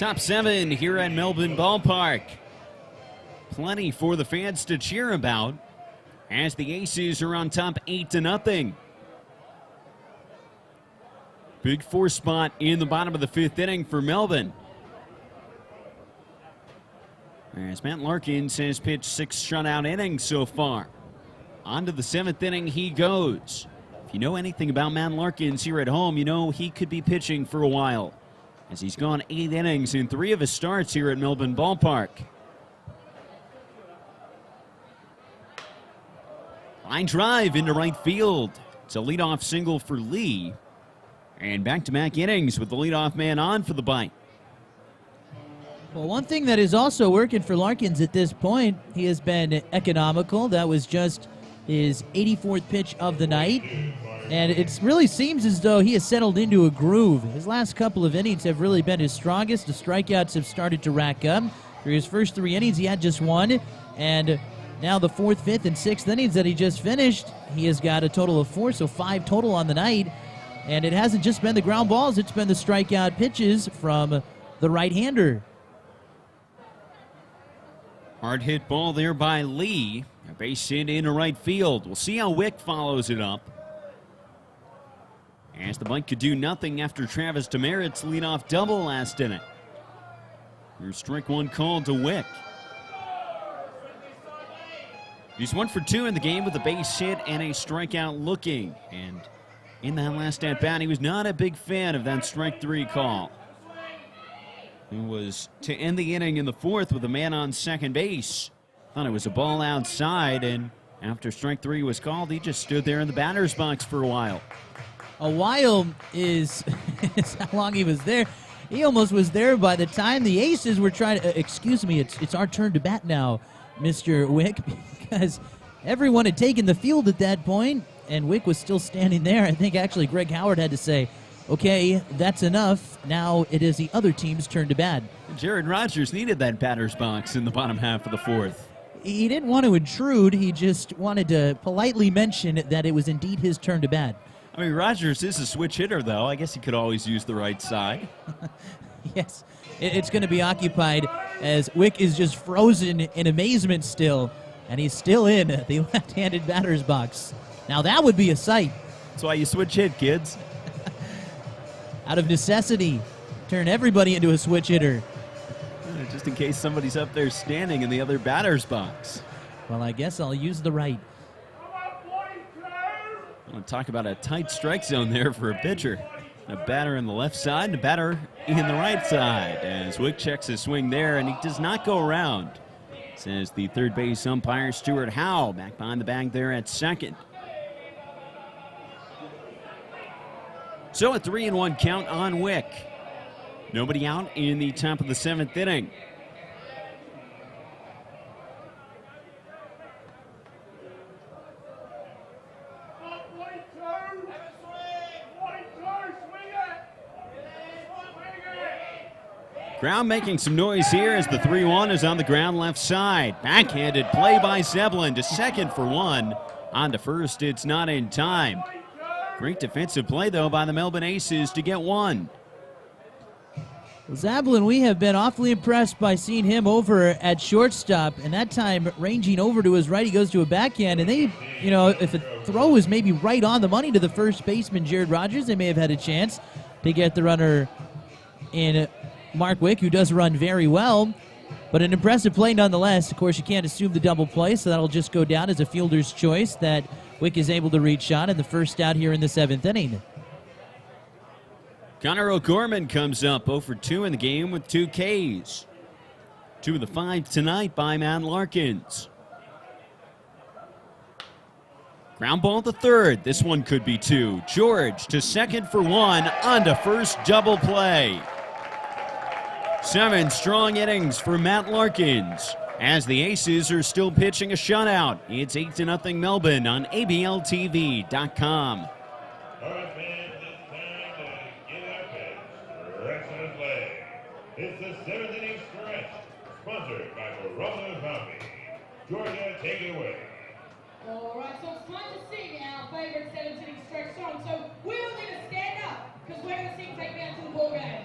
Top 7 here at Melbourne Ballpark. Plenty for the fans to cheer about as the Aces are on top 8-0. Big 4 spot in the bottom of the 5th inning for Melbourne. As Matt Larkins has pitched 6 shutout innings so far. On to the 7th inning he goes. If you know anything about Matt Larkins here at home, you know he could be pitching for a while, as he's gone 8 innings in 3 of his starts here at Melbourne Ballpark. Line drive into right field. It's a leadoff single for Lee. And back-to-back innings with the leadoff man on for the bite. Well, one thing that is also working for Larkins at this point, he has been economical. That was just his 84th pitch of the night. And it really seems as though he has settled into a groove. His last couple of innings have really been his strongest. The strikeouts have started to rack up. Through his first 3 innings, he had just 1. And now the 4th, 5th, and 6th innings that he just finished, he has got a total of 4, so 5 total on the night. And it hasn't just been the ground balls, it's been the strikeout pitches from the right-hander. Hard hit ball there by Lee. A base hit into right field. We'll see how Wick follows it up. As the bunt could do nothing after Travis Demerit's leadoff double last inning. Here's strike 1 called to Wick. He's 1 for 2 in the game with a base hit and a strikeout looking. And in that last at-bat, he was not a big fan of that strike 3 call. It was to end the inning in the 4th with a man on second base. Thought it was a ball outside, and after strike 3 was called, he just stood there in the batter's box for a while. A while is how long he was there. He almost was there by the time the Aces were trying to, excuse me, it's our turn to bat now, Mr. Wick, because everyone had taken the field at that point, and Wick was still standing there. I think actually Greg Howard had to say, okay, that's enough. Now it is the other team's turn to bat. Jared Rogers needed that batter's box in the bottom half of the 4th. He didn't want to intrude. He just wanted to politely mention that it was indeed his turn to bat. I mean, Rogers is a switch hitter, though. I guess he could always use the right side. Yes, it's going to be occupied as Wick is just frozen in amazement still, and he's still in the left-handed batter's box. Now that would be a sight. That's why you switch hit, kids. Out of necessity, turn everybody into a switch hitter. Just in case somebody's up there standing in the other batter's box. Well, I guess I'll use the right. I want to talk about a tight strike zone there for a pitcher. A batter in the left side and a batter in the right side. As Wick checks his swing there, and he does not go around, says the third base umpire, Stuart Howe, back behind the bag there at second. So a 3-1 count on Wick. Nobody out in the top of the 7th inning. Crowd making some noise here as the 3-1 is on the ground left side. Backhanded play by Zeblin to second for 1. On to first, it's not in time. Great defensive play, though, by the Melbourne Aces to get 1. Zeblin, we have been awfully impressed by seeing him over at shortstop, and that time ranging over to his right, he goes to a backhand, and they, if a throw was maybe right on the money to the first baseman, Jared Rogers, they may have had a chance to get the runner in Mark Wick, who does run very well, but an impressive play nonetheless. Of course, you can't assume the double play, so that'll just go down as a fielder's choice that Wick is able to reach on in the first out here in the 7th inning. Connor O'Gorman comes up 0 for 2 in the game with 2 Ks. 2 of the 5 tonight by Matt Larkins. Ground ball to third. This one could be 2. George to second for 1. On to first, double play. 7 strong innings for Matt Larkins, as the Aces are still pitching a shutout. It's 8-0 Melbourne on ABLTV.com. It's the 7th inning stretch, sponsored by Barroso Coffee. Georgia, take it away. All right, so it's time to sing our favorite 7th inning stretch song. So we all need to stand up, because we're going to sing Take Me Out to the Ball Game.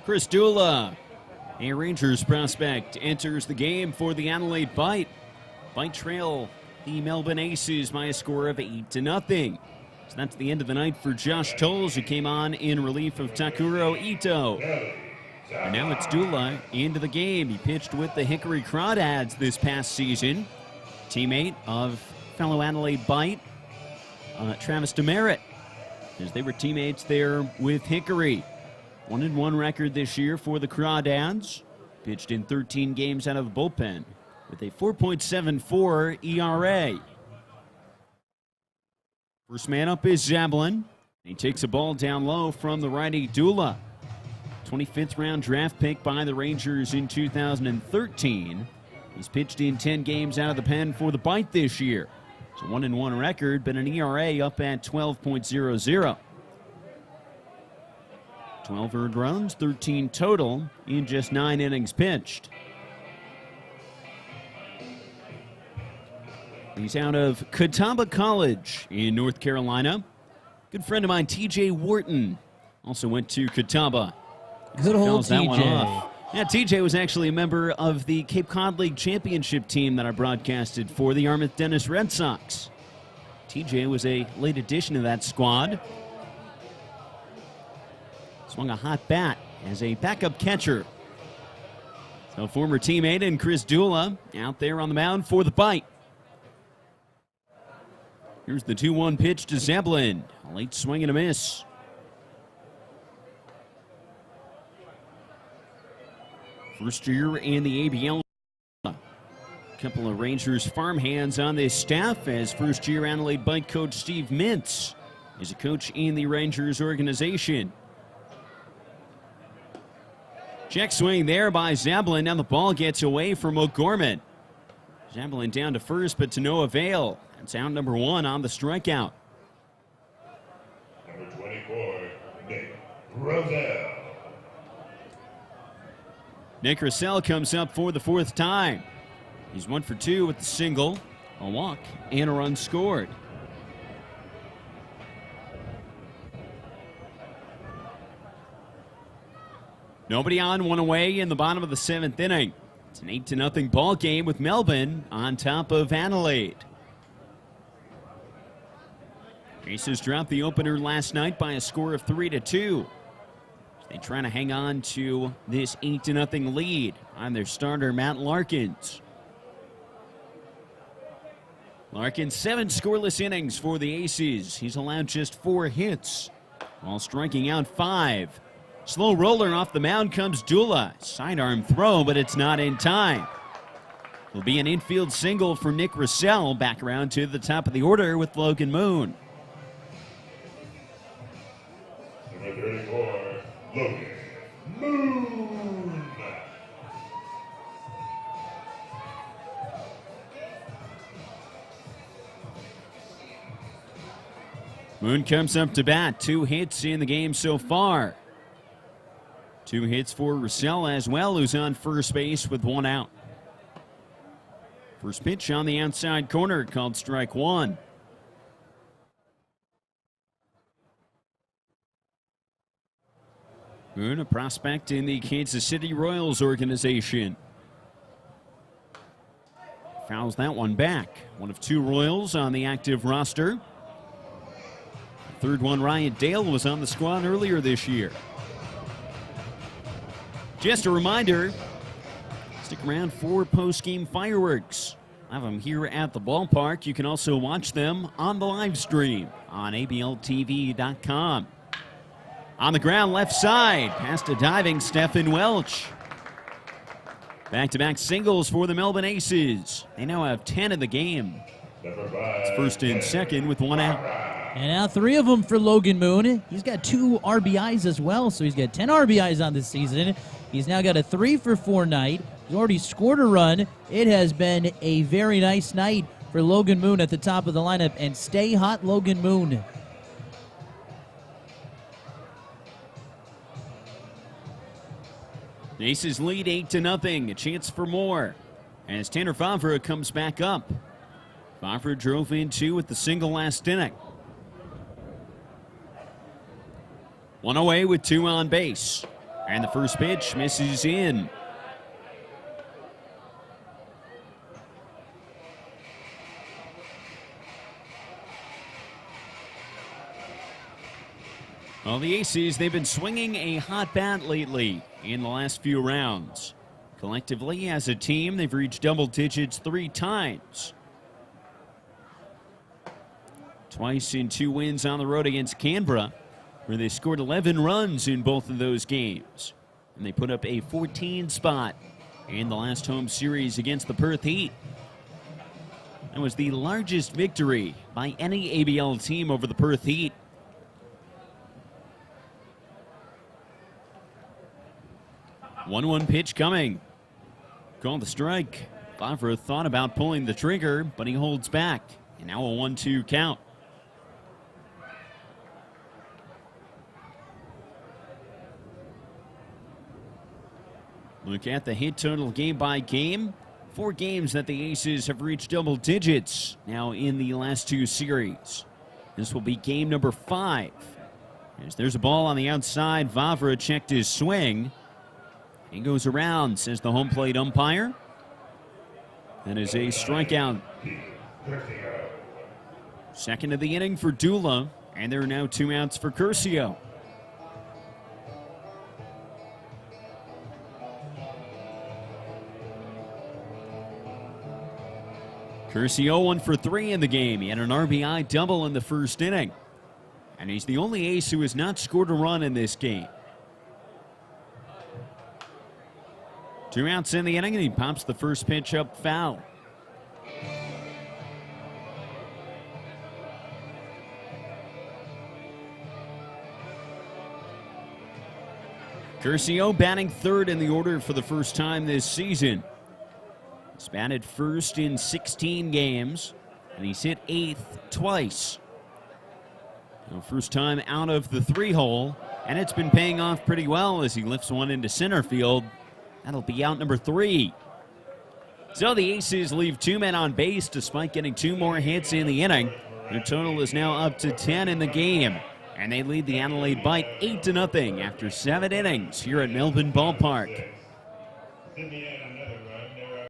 Chris Dula, a Rangers prospect, enters the game for the Adelaide Bite. Bite trail the Melbourne Aces by a score of 8-0. So that's the end of the night for Josh Tolles, who came on in relief of Takuro Ito. And now it's Dula into the game. He pitched with the Hickory Crawdads this past season. Teammate of fellow Adelaide Bite, Travis Demerit, as they were teammates there with Hickory. 1-1 record this year for the Crawdads. Pitched in 13 games out of the bullpen with a 4.74 ERA. First man up is Zablin. He takes a ball down low from the righty Dula. 25th round draft pick by the Rangers in 2013. He's pitched in 10 games out of the pen for the Bite this year. It's a 1-1 record, but an ERA up at 12.00. 12 earned runs, 13 total in just 9 innings pitched. He's out of Catawba College in North Carolina. Good friend of mine, TJ Wharton, also went to Catawba. Good old TJ. Yeah, TJ was actually a member of the Cape Cod League championship team that I broadcasted for the Yarmouth Dennis Red Sox. TJ was a late addition to that squad. Swung a hot bat as a backup catcher. So former teammate and Chris Dula out there on the mound for the Bite. Here's the 2-1 pitch to Zablin. A late swing and a miss. First year in the ABL. A couple of Rangers farmhands on this staff, as first-year Adelaide Bite coach Steve Mintz is a coach in the Rangers organization. Check swing there by Zablin. Now the ball gets away from O'Gorman. Zablin down to first, but to no avail. That's out number 1 on the strikeout. Number 24, Nick Rosell. Nick Russell comes up for the 4th time. He's 1 for 2 with the single, a walk, and a run scored. Nobody on, 1 away in the bottom of the 7th inning. It's an 8-0 ball game with Melbourne on top of Adelaide. Aces dropped the opener last night by a score of 3-2. They try to hang on to this 8-0 lead on their starter, Matt Larkins. Larkins, 7 scoreless innings for the Aces. He's allowed just 4 hits while striking out 5. Slow roller off the mound comes Dula. Sidearm throw, but it's not in time. It'll be an infield single for Nick Russell. Back around to the top of the order with Logan Moon. Number 34, Logan Moon. Moon comes up to bat. 2 hits in the game so far. 2 hits for Russell as well, who's on first base with 1 out. First pitch on the outside corner, called strike 1. Moon, a prospect in the Kansas City Royals organization. Fouls that one back. One of 2 Royals on the active roster. The 3rd one, Ryan Dale, was on the squad earlier this year. Just a reminder, stick around for post-game fireworks. I have them here at the ballpark. You can also watch them on the live stream on abltv.com. On the ground, left side, past a diving Stephen Welch. Back-to-back singles for the Melbourne Aces. They now have 10 in the game. It's first and second with 1 out. And now 3 of them for Logan Moon. He's got 2 RBIs as well, so he's got 10 RBIs on this season. He's now got a 3-for-4 night. He's already scored a run. It has been a very nice night for Logan Moon at the top of the lineup. And stay hot, Logan Moon. The Aces lead 8-0. A chance for more as Tanner Favre comes back up. Favre drove in 2 with the single last inning. 1 away with 2 on base. And the first pitch misses in. Well, the Aces, they've been swinging a hot bat lately in the last few rounds. Collectively, as a team, they've reached double digits 3 times. Twice in 2 wins on the road against Canberra, where they scored 11 runs in both of those games. And they put up a 14 spot in the last home series against the Perth Heat. That was the largest victory by any ABL team over the Perth Heat. 1-1 pitch coming. Called the strike. Favre thought about pulling the trigger, but he holds back. And now a 1-2 count. Look at the hit total game by game. 4 games that the Aces have reached double digits now in the last 2 series. This will be game number 5. As there's a ball on the outside, Vavra checked his swing. He goes around, says the home plate umpire. That is a strikeout. Second of the inning for Dula, and there are now 2 outs for Curcio. Curcio 1 for 3 in the game. He had an RBI double in the first inning. And he's the only ace who has not scored a run in this game. 2 outs in the inning, and he pops the first pitch up foul. Curcio batting 3rd in the order for the first time this season. He's batted first in 16 games, and he's hit 8th twice. First time out of the 3-hole, and it's been paying off pretty well as he lifts one into center field. That'll be out number 3. So the Aces leave 2 men on base despite getting 2 more hits in the inning. Their total is now up to 10 in the game, and they lead the Adelaide Bite 8-0 after 7 innings here at Melbourne Ballpark. Indiana